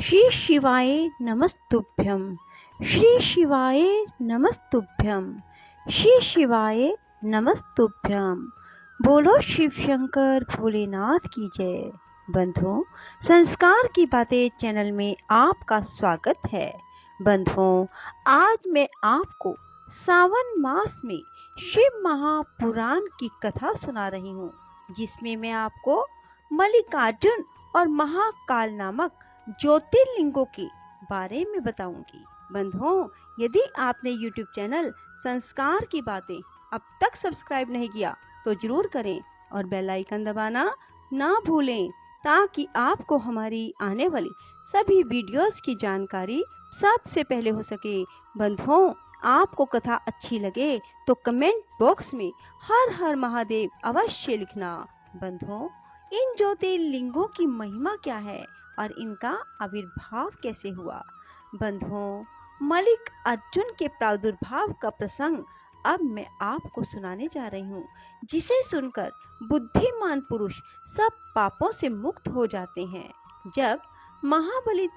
श्री शिवाय नमस्तुभ्यं। श्री शिवाय नमस्तुभ्यं। श्री शिवाय नमस्तुभ्यं। बोलो शिव शंकर भोलेनाथ की जय। बंधुओं, संस्कार की बातें चैनल में आपका स्वागत है। बंधुओं, आज मैं आपको सावन मास में शिव महापुराण की कथा सुना रही हूँ, जिसमें मैं आपको मल्लिकार्जुन और महाकाल नामक ज्योतिर्लिंगों के बारे में बताऊंगी। बंधुओं, यदि आपने YouTube चैनल संस्कार की बातें अब तक सब्सक्राइब नहीं किया तो जरूर करें और बेल आइकन दबाना ना भूलें, ताकि आपको हमारी आने वाली सभी वीडियोस की जानकारी सबसे पहले हो सके। बंधुओं, आपको कथा अच्छी लगे तो कमेंट बॉक्स में हर हर महादेव अवश्य लिखना। बंधुओं, इन ज्योतिर्लिंगों की महिमा क्या है और इनका आविर्भाव कैसे हुआ? बंधुओं, मल्लिक अर्जुन के प्रादुर्भाव का प्रसंग अब मैं आपको सुनाने जा रही हूँ, जिसे सुनकर बुद्धिमान पुरुष सब पापों से मुक्त हो जाते हैं। जब महाबली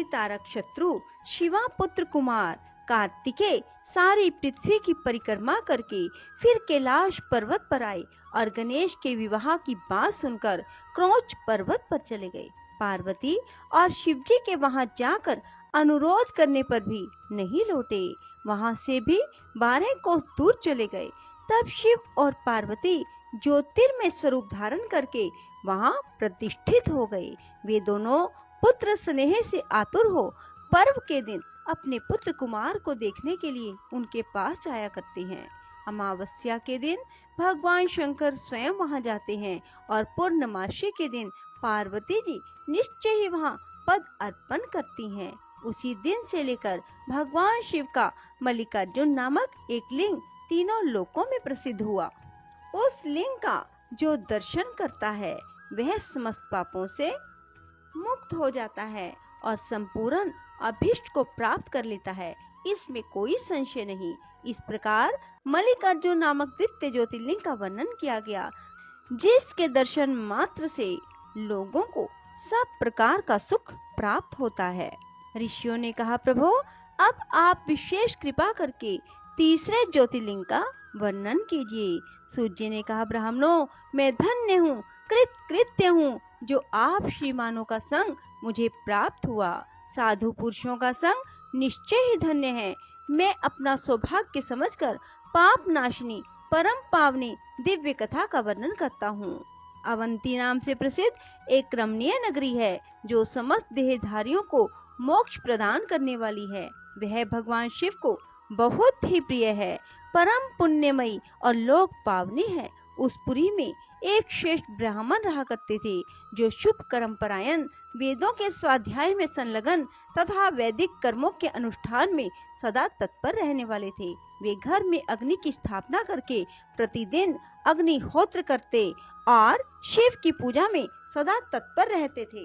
तारक शत्रु शिवा पुत्र कुमार कार्तिकेय सारी पृथ्वी की परिक्रमा करके फिर कैलाश पर्वत पर आए और गणेश के विवाह की बात सुनकर क्रोच पर्वत पर चले गए। पार्वती और शिवजी के वहां जाकर अनुरोध करने पर भी नहीं लौटे। वहां से भी 12 कोस दूर चले गए। तब शिव और पार्वती ज्योतिर्मय स्वरूप धारण करके वहां प्रतिष्ठित हो गए। वे दोनों पुत्र स्नेह से आतुर हो पर्व के दिन अपने पुत्र कुमार को देखने के लिए उनके पास जाया करते हैं। अमावस्या के दिन भगवान शंकर स्वयं वहां जाते हैं और पूर्णमासी के दिन पार्वती जी निश्चय ही वहां पद अर्पण करती हैं। उसी दिन से लेकर भगवान शिव का मल्लिकार्जुन नामक एक लिंग तीनों लोकों में प्रसिद्ध हुआ। उस लिंग का जो दर्शन करता है वह समस्त पापों से मुक्त हो जाता है और संपूर्ण अभीष्ट को प्राप्त कर लेता है, इसमें कोई संशय नहीं। इस प्रकार मल्लिकार्जुन नामक द्वितीय ज्योतिर्लिंग का वर्णन किया गया, जिसके दर्शन मात्र से लोगों को सब प्रकार का सुख प्राप्त होता है। ऋषियों ने कहा, प्रभु अब आप विशेष कृपा करके तीसरे ज्योतिर्लिंग का वर्णन कीजिए। सूर्य ने कहा, ब्राह्मणों, मैं धन्य हूँ, कृत्य हूँ, जो आप श्रीमानों का संग मुझे प्राप्त हुआ। साधु पुरुषों का संग निश्चय ही धन्य है। मैं अपना सौभाग्य समझकर पाप नाशनी परम पावनी दिव्य कथा का वर्णन करता हूँ। अवंती नाम से प्रसिद्ध एक रमणीय नगरी है, जो समस्त देहधारियों को मोक्ष प्रदान करने वाली है। वह भगवान शिव को बहुत ही प्रिय है, परम पुण्यमयी और लोक पावनी है। उस पुरी में एक श्रेष्ठ ब्राह्मण रहा करते थे, जो शुभ कर्म परायण, वेदों के स्वाध्याय में संलग्न तथा वैदिक कर्मों के अनुष्ठान में सदा तत्पर रहने वाले थे। वे घर में अग्नि की स्थापना करके प्रतिदिन अग्निहोत्र करते और शिव की पूजा में सदा तत्पर रहते थे।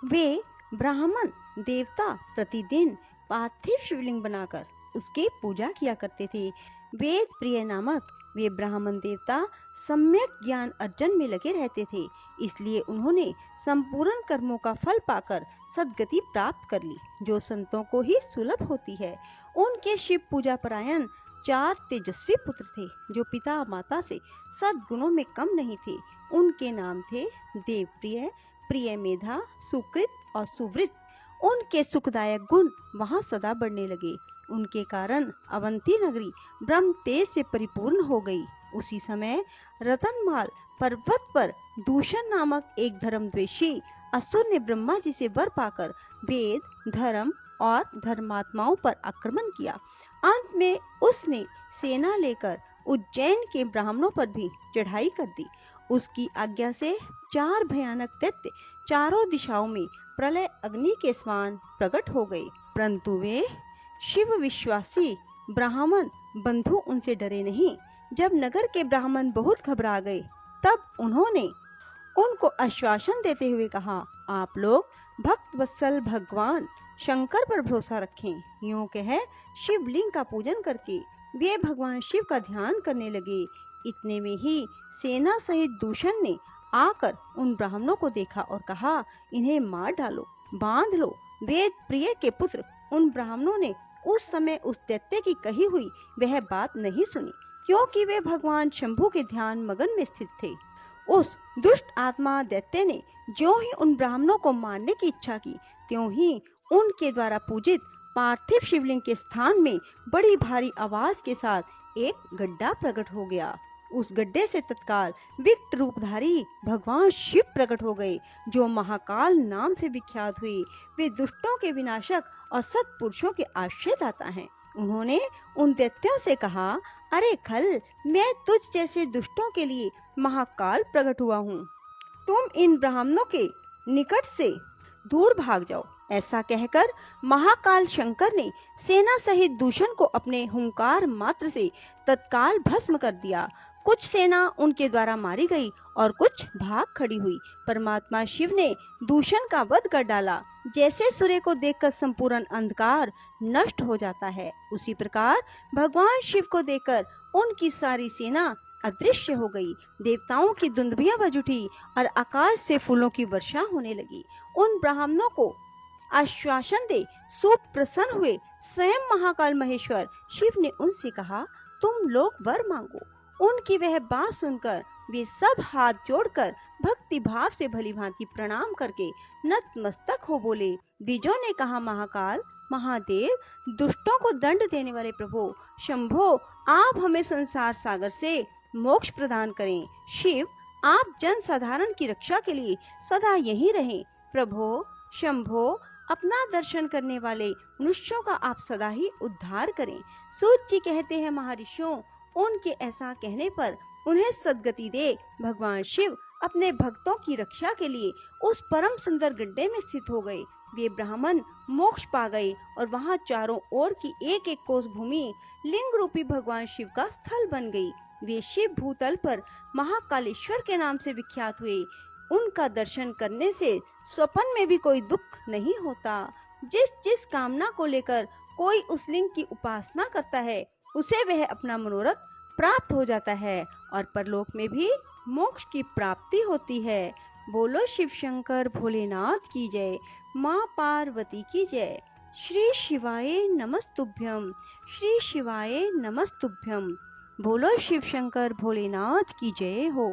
वे ब्राह्मण देवता प्रतिदिन पार्थिव शिवलिंग बनाकर उसकी पूजा किया करते थे। वेद प्रिय नामक वे ब्राह्मण देवता सम्यक ज्ञान अर्जन में लगे रहते थे, इसलिए उन्होंने संपूर्ण कर्मों का फल पाकर सद्गति प्राप्त कर ली, जो संतों को ही सुलभ होती है। उनके शिव पूजा परायण 4 तेजस्वी पुत्र थे, जो पिता माता से सद्गुणों में कम नहीं थे। उनके नाम थे देवप्रिय, प्रिय मेधा, सुकृत और सुवृत। उनके सुखदायक गुण वहां सदा बढ़ने लगे। उनके कारण अवंती नगरी ब्रह्म तेज से परिपूर्ण हो गई। उसी समय रतनमाल पर्वत पर दूषण नामक एक धर्मद्वेषी असुर ने ब्रह्मा जी से वर पाकर वेद, धर्म और धर्मात्माओं पर आक्रमण किया। अंत में उसने सेना लेकर उज्जैन के ब्राह्मणों पर भी चढ़ाई कर दी। उसकी आज्ञा से 4 भयानक दैत्य चारों दिशाओं में प्रलय अग्नि के समान प्रकट हो गए, परंतु वे शिव विश्वासी ब्राह्मण बंधु उनसे डरे नहीं। जब नगर के ब्राह्मण बहुत घबरा गए, तब उन्होंने उनको आश्वासन देते हुए कहा, आप लोग भक्त वत्सल भगवान शंकर पर भरोसा रखें। यूं कह शिवलिंग का पूजन करके वे भगवान शिव का ध्यान करने लगे। इतने में ही सेना सहित दूषण ने आकर उन ब्राह्मणों को देखा और कहा, इन्हें मार डालो, बांध लो। वेद प्रिय के पुत्र उन ब्राह्मणों ने उस समय उस दैत्य की कही हुई वह बात नहीं सुनी, क्योंकि वे भगवान शंभु के ध्यान मगन में स्थित थे। उस दुष्ट आत्मा दैत्य ने ज्यों ही उन ब्राह्मणों को मारने की इच्छा की, त्यों ही उनके द्वारा पूजित पार्थिव शिवलिंग के स्थान में बड़ी भारी आवाज के साथ एक गड्ढा प्रकट हो गया। उस गड्ढे से तत्काल विकट रूपधारी भगवान शिव प्रकट हो गए, जो महाकाल नाम से विख्यात हुए। वे दुष्टों के विनाशक और सत्पुरुषों के आश्रयदाता हैं। उन्होंने उन दैत्यों से कहा, अरे खल, मैं तुझ जैसे दुष्टों के लिए महाकाल प्रकट हुआ हूँ, तुम इन ब्राह्मणों के निकट से दूर भाग जाओ। ऐसा कहकर महाकाल शंकर ने सेना सहित दूषण को अपने हुंकार मात्र से तत्काल भस्म कर दिया। कुछ सेना उनके द्वारा मारी गई और कुछ भाग खड़ी हुई। परमात्मा शिव ने दूषण का वध कर डाला। जैसे सूर्य को देखकर संपूर्ण अंधकार नष्ट हो जाता है, उसी प्रकार भगवान शिव को देखकर उनकी सारी सेना अदृश्य हो गई। देवताओं की दुंदुभियां बज उठी और आकाश से फूलों की वर्षा होने लगी। उन ब्राह्मणों को आश्वासन दे सुप्रसन्न हुए स्वयं महाकाल महेश्वर शिव ने उनसे कहा, तुम लोग वर मांगो। उनकी वह बात सुनकर वे सब हाथ जोड़कर भक्ति भाव से भली भांति प्रणाम करके नतमस्तक हो बोले। द्विजों ने कहा, महाकाल महादेव, दुष्टों को दंड देने वाले प्रभु शंभो, आप हमें संसार सागर से मोक्ष प्रदान करें। शिव, आप जन साधारण की रक्षा के लिए सदा यहीं रहें। प्रभो शंभो, अपना दर्शन करने वाले मनुष्यों का आप सदा ही उद्धार करें। सूत जी कहते हैं, महर्षियों, उनके ऐसा कहने पर उन्हें सद्गति दे भगवान शिव अपने भक्तों की रक्षा के लिए उस परम सुंदर गड्ढे में स्थित हो गए। वे ब्राह्मण मोक्ष पा गए और वहां चारों ओर की एक एक कोस भूमि लिंग रूपी भगवान शिव का स्थल बन गई। वे शिव भूतल पर महाकालेश्वर के नाम से विख्यात हुए। उनका दर्शन करने से स्वप्न में भी कोई दुख नहीं होता। जिस जिस कामना को लेकर कोई उस लिंग की उपासना करता है, उसे वह अपना मनोरथ प्राप्त हो जाता है और परलोक में भी मोक्ष की प्राप्ति होती है। बोलो शिव शंकर भोलेनाथ की जय, माँ पार्वती की जय। श्री शिवाय नमस्तुभ्यम, श्री शिवाय नमस्तुभ्यम। बोलो शिव शंकर भोलेनाथ की जय हो।